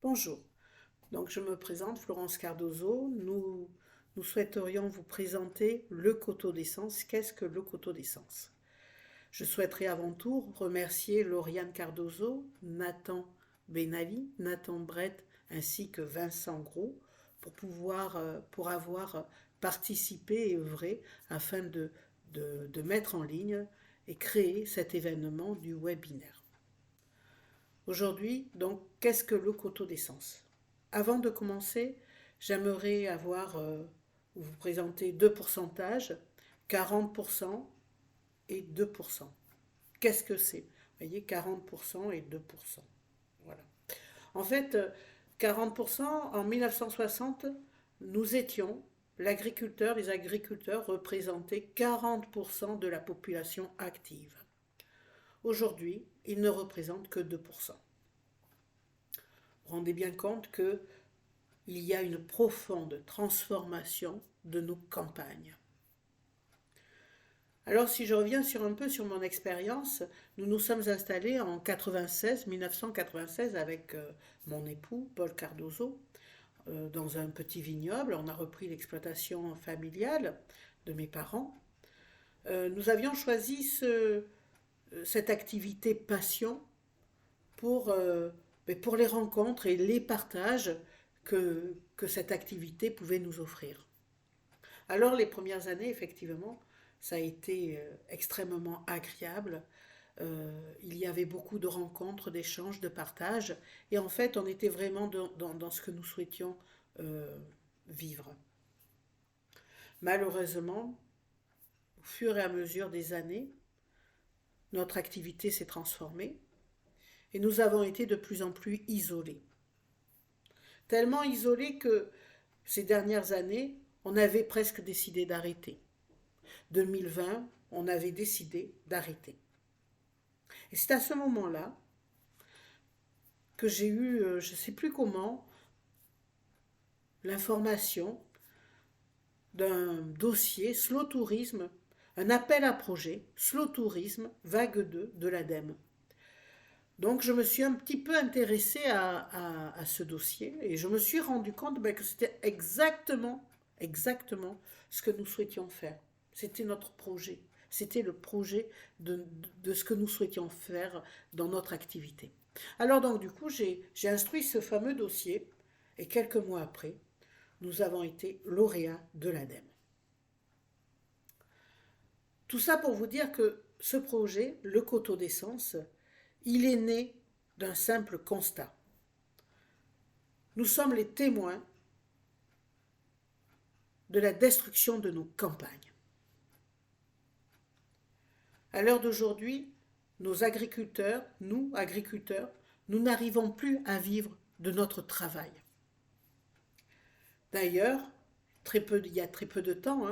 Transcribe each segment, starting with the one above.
Bonjour, donc je me présente Florence Cardozo. Nous souhaiterions vous présenter le coteau d'essence. Qu'est-ce que le coteau d'essence? Je souhaiterais avant tout remercier Lauriane Cardozo, Nathan Benali, Nathan Brett ainsi que Vincent Gros pour avoir participé et œuvré afin de mettre en ligne et créer cet événement du webinaire. Aujourd'hui, donc, qu'est-ce que le coteau d'essence? Avant de commencer, j'aimerais vous présenter deux pourcentages, 40% et 2%. Qu'est-ce que c'est? Vous voyez, 40% et 2%. Voilà. En fait, 40%, en 1960, nous étions, les agriculteurs représentaient 40% de la population active. Aujourd'hui, ils ne représentent que 2%. Vous vous rendez bien compte qu'il y a une profonde transformation de nos campagnes. Alors si je reviens un peu sur mon expérience, nous nous sommes installés en 1996 avec mon époux Paul Cardozo dans un petit vignoble. On a repris l'exploitation familiale de mes parents. Nous avions choisi cette activité passion pour les rencontres et les partages que cette activité pouvait nous offrir. Alors les premières années, effectivement, ça a été extrêmement agréable. Il y avait beaucoup de rencontres, d'échanges, de partages. Et en fait, on était vraiment dans ce que nous souhaitions vivre. Malheureusement, au fur et à mesure des années, notre activité s'est transformée et nous avons été de plus en plus isolés. Tellement isolés que ces dernières années, on avait presque décidé d'arrêter. 2020, on avait décidé d'arrêter. Et c'est à ce moment-là que j'ai eu, je ne sais plus comment, l'information d'un dossier Slow Tourisme, un appel à projet Slow Tourisme vague 2 de l'ADEME. Donc je me suis un petit peu intéressée à ce dossier et je me suis rendu compte que c'était exactement ce que nous souhaitions faire. C'était notre projet. C'était le projet de ce que nous souhaitions faire dans notre activité. Alors donc du coup, j'ai instruit ce fameux dossier et quelques mois après, nous avons été lauréats de l'ADEME. Tout ça pour vous dire que ce projet, le coteau d'essence, il est né d'un simple constat. Nous sommes les témoins de la destruction de nos campagnes. À l'heure d'aujourd'hui, nous agriculteurs, nous n'arrivons plus à vivre de notre travail. D'ailleurs, il y a très peu de temps,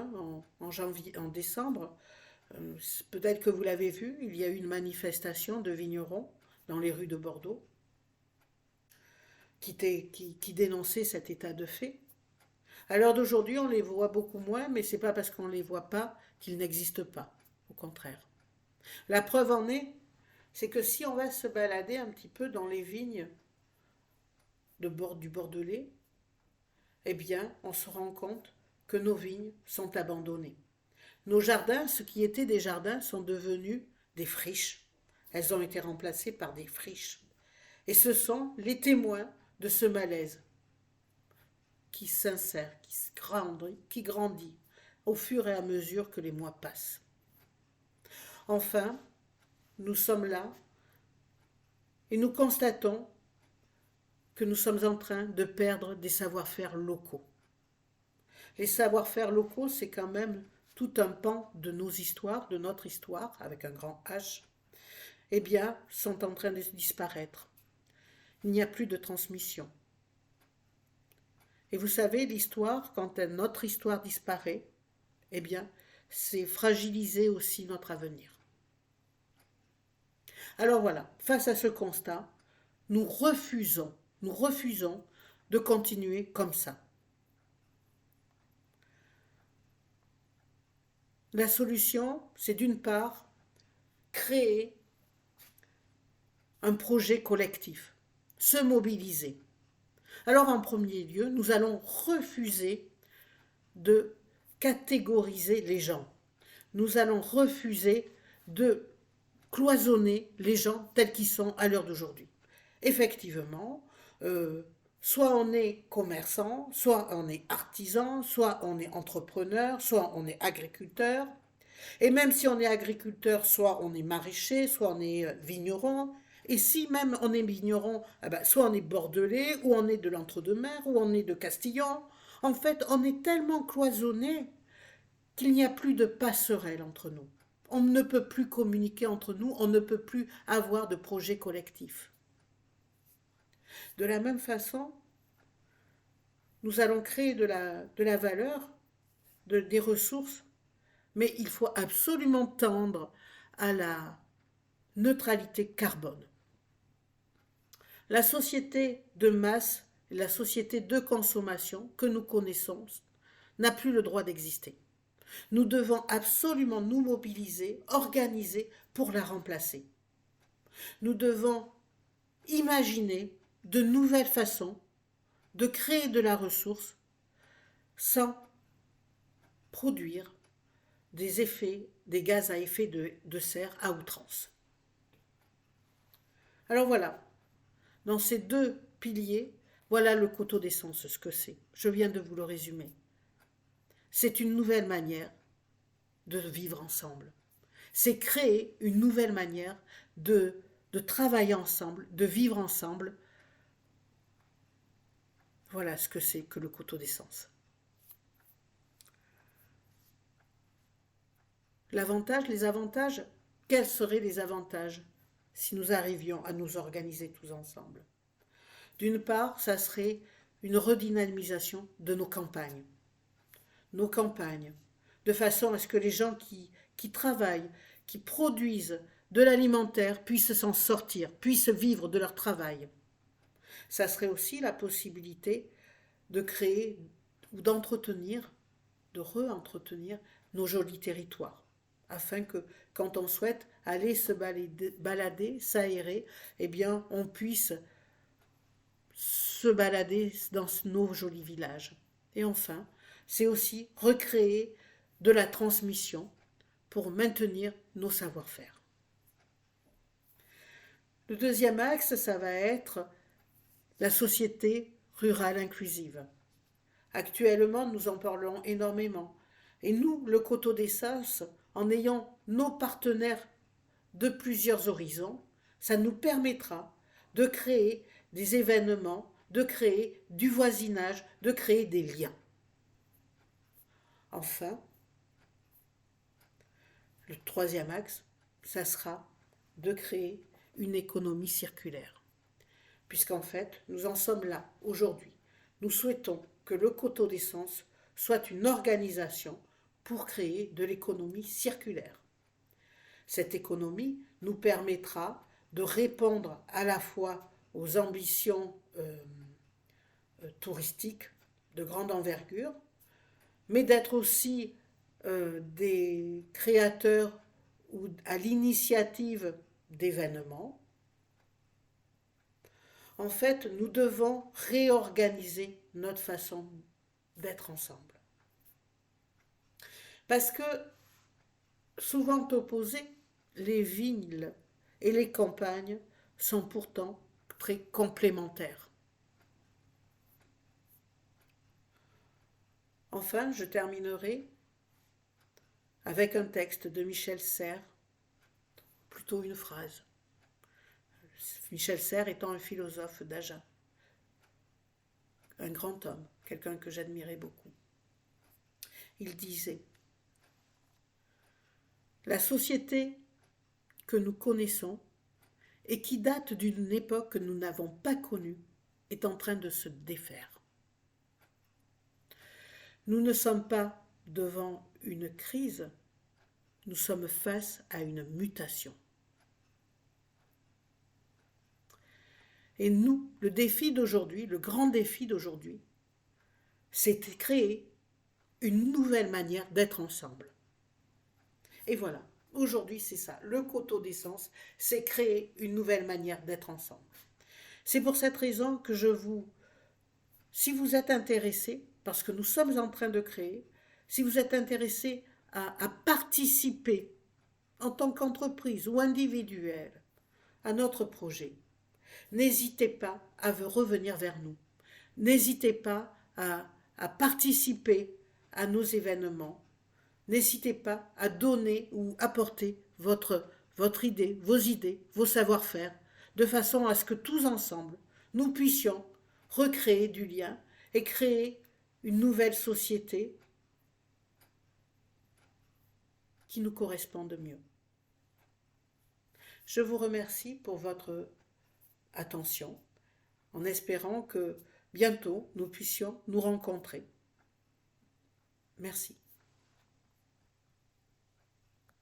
en décembre, peut-être que vous l'avez vu, il y a eu une manifestation de vignerons dans les rues de Bordeaux qui dénonçait cet état de fait. À l'heure d'aujourd'hui, on les voit beaucoup moins, mais ce n'est pas parce qu'on ne les voit pas qu'ils n'existent pas. Au contraire. La preuve en est, c'est que si on va se balader un petit peu dans les vignes du Bordelais, eh bien, on se rend compte que nos vignes sont abandonnées. Nos jardins, ce qui étaient des jardins, sont devenus des friches. Elles ont été remplacées par des friches. Et ce sont les témoins de ce malaise qui s'insère, qui grandit au fur et à mesure que les mois passent. Enfin, nous sommes là et nous constatons que nous sommes en train de perdre des savoir-faire locaux. Les savoir-faire locaux, c'est quand même tout un pan de nos histoires, de notre histoire, avec un grand H, eh bien, sont en train de disparaître. Il n'y a plus de transmission. Et vous savez, l'histoire, quand notre histoire disparaît, eh bien, c'est fragiliser aussi notre avenir. Alors voilà, face à ce constat, nous refusons de continuer comme ça. La solution, c'est d'une part, créer un projet collectif, se mobiliser. Alors en premier lieu, nous allons refuser de catégoriser les gens. Nous allons refuser de cloisonner les gens tels qu'ils sont à l'heure d'aujourd'hui. Effectivement, soit on est commerçant, soit on est artisan, soit on est entrepreneur, soit on est agriculteur. Et même si on est agriculteur, soit on est maraîcher, soit on est vigneron. Et si même on est vigneron, eh ben, soit on est bordelais, ou on est de l'entre-deux-mer, ou on est de Castillon. En fait, on est tellement cloisonné qu'il n'y a plus de passerelle entre nous. On ne peut plus communiquer entre nous, on ne peut plus avoir de projet collectif. De la même façon, nous allons créer de la valeur, des ressources, mais il faut absolument tendre à la neutralité carbone. La société de masse, la société de consommation que nous connaissons n'a plus le droit d'exister. Nous devons absolument nous mobiliser, organiser pour la remplacer. Nous devons imaginer de nouvelles façons de créer de la ressource sans produire des gaz à effet de serre à outrance. Alors voilà, dans ces deux piliers, voilà le coteau d'essence, ce que c'est. Je viens de vous le résumer. C'est une nouvelle manière de vivre ensemble. C'est créer une nouvelle manière de travailler ensemble, de vivre ensemble. Voilà ce que c'est que le coteau d'essence. L'avantage, les avantages, quels seraient les avantages si nous arrivions à nous organiser tous ensemble? D'une part, ça serait une redynamisation de nos campagnes, de façon à ce que les gens qui travaillent, qui produisent de l'alimentaire puissent s'en sortir, puissent vivre de leur travail. Ça serait aussi la possibilité de créer ou d'entretenir, de re-entretenir nos jolis territoires, afin que quand on souhaite aller se balader, s'aérer, eh bien on puisse se balader dans nos jolis villages. Et enfin, c'est aussi recréer de la transmission pour maintenir nos savoir-faire. Le deuxième axe, ça va être la société rurale inclusive. Actuellement, nous en parlons énormément. Et nous, le Coteau d'Essence, en ayant nos partenaires de plusieurs horizons, ça nous permettra de créer des événements, de créer du voisinage, de créer des liens. Enfin, le troisième axe, ça sera de créer une économie circulaire. Puisqu'en fait, nous en sommes là aujourd'hui. Nous souhaitons que le Coteau d'Essence soit une organisation pour créer de l'économie circulaire. Cette économie nous permettra de répondre à la fois aux ambitions touristiques de grande envergure, mais d'être aussi des créateurs ou à l'initiative d'événements. En fait, nous devons réorganiser notre façon d'être ensemble. Parce que, souvent opposées, les villes et les campagnes sont pourtant très complémentaires. Enfin, je terminerai avec un texte de Michel Serres, plutôt une phrase. Michel Serres étant un philosophe d'Agen, un grand homme, quelqu'un que j'admirais beaucoup. Il disait « La société que nous connaissons et qui date d'une époque que nous n'avons pas connue est en train de se défaire. Nous ne sommes pas devant une crise, nous sommes face à une mutation. Et nous, le défi d'aujourd'hui, le grand défi d'aujourd'hui, c'est de créer une nouvelle manière d'être ensemble. Et voilà, aujourd'hui c'est ça, le Coteau d'Essence, c'est créer une nouvelle manière d'être ensemble. C'est pour cette raison que je vous Si vous êtes intéressé, parce que nous sommes en train de créer, si vous êtes intéressé à participer en tant qu'entreprise ou individuel à notre projet, n'hésitez pas à revenir vers nous. N'hésitez pas à participer à nos événements. N'hésitez pas à donner ou apporter votre idée, vos savoir-faire, de façon à ce que tous ensemble, nous puissions recréer du lien et créer une nouvelle société qui nous corresponde mieux. Je vous remercie pour votre attention, en espérant que bientôt nous puissions nous rencontrer. Merci.